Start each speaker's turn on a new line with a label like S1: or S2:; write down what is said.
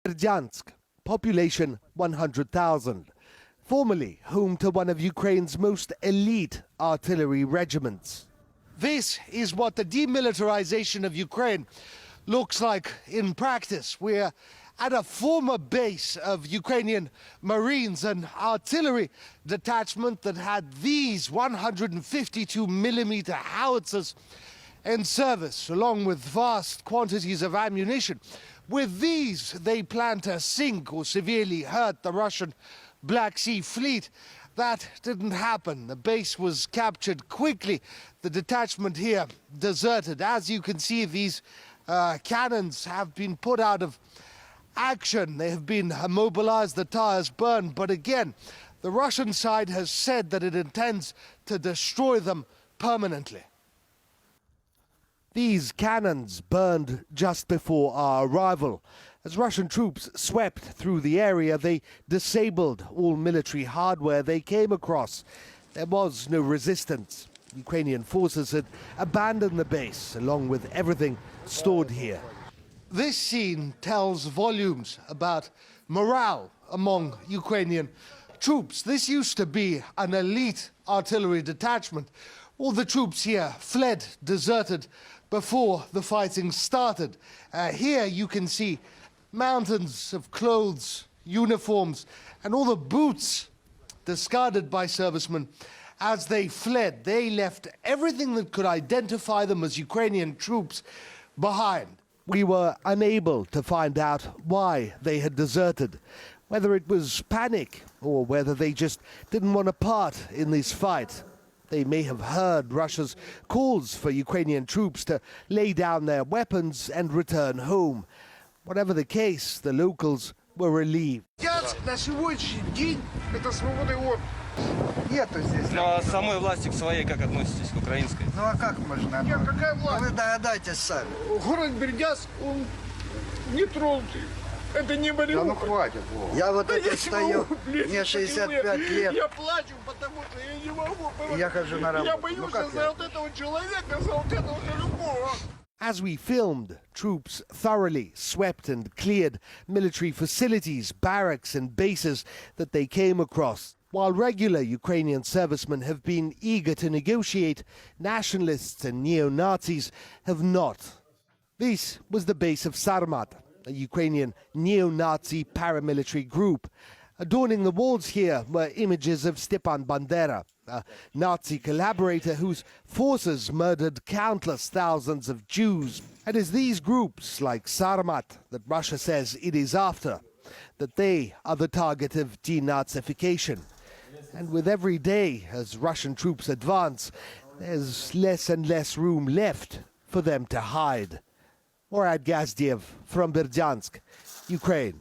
S1: Berdyansk, population 100,000, formerly home to one of Ukraine's most elite artillery regiments. This is what the demilitarization of Ukraine looks like in practice. We're at a former base of Ukrainian Marines, an artillery detachment that had these 152mm howitzers in service, along with vast quantities of ammunition. With these, they plan to sink or severely hurt the Russian Black Sea Fleet. That didn't happen. The base was captured quickly. The detachment here deserted. As you can see, these cannons have been put out of action. They have been immobilized, the tires burned. But again, the Russian side has said that it intends to destroy them permanently. These cannons burned just before our arrival. As Russian troops swept through the area, they disabled all military hardware they came across. There was no resistance. Ukrainian forces had abandoned the base, along with everything stored here. This scene tells volumes about morale among Ukrainian troops. This used to be an elite artillery detachment. All the troops here fled, deserted before the fighting started. Here you can see mountains of clothes, uniforms, and all the boots discarded by servicemen as they fled. They left everything that could identify them as Ukrainian troops behind. We were unable to find out why they had deserted, whether it was panic or whether they just didn't want a part in this fight. They may have heard Russia's calls for Ukrainian troops to lay down their weapons and return home. Whatever the case, the locals were relieved.
S2: На сегодняшний день это свобода его нету здесь.
S3: Ну а самой власти к своей как относитесь, к украинской?
S2: Ну а как можно?
S4: Нет, какая власть?
S2: Вы догадайтесь сами.
S4: Город Бердянск, он не тронутый. Это не Мариуполь.
S2: Да ну хватит. Я вот
S4: Да
S2: это
S4: я
S2: стою,
S4: могу, блин,
S2: мне 65 лет.
S4: Я плачу, потому что я не могу.
S2: Я хожу на работу.
S4: Я боюсь за вот этого человека, за вот этого за любого.
S1: As we filmed, troops thoroughly swept and cleared military facilities, barracks and bases that they came across. While regular Ukrainian servicemen have been eager to negotiate, nationalists and neo-Nazis have not. This was the base of Sarmat, a Ukrainian neo-Nazi paramilitary group. Adorning the walls here were images of Stepan Bandera, a Nazi collaborator whose forces murdered countless thousands of Jews. It is these groups, like Sarmat, that Russia says it is after, that they are the target of denazification. And with every day, as Russian troops advance, there's less and less room left for them to hide. Morad Gazdiev from Berdyansk, Ukraine.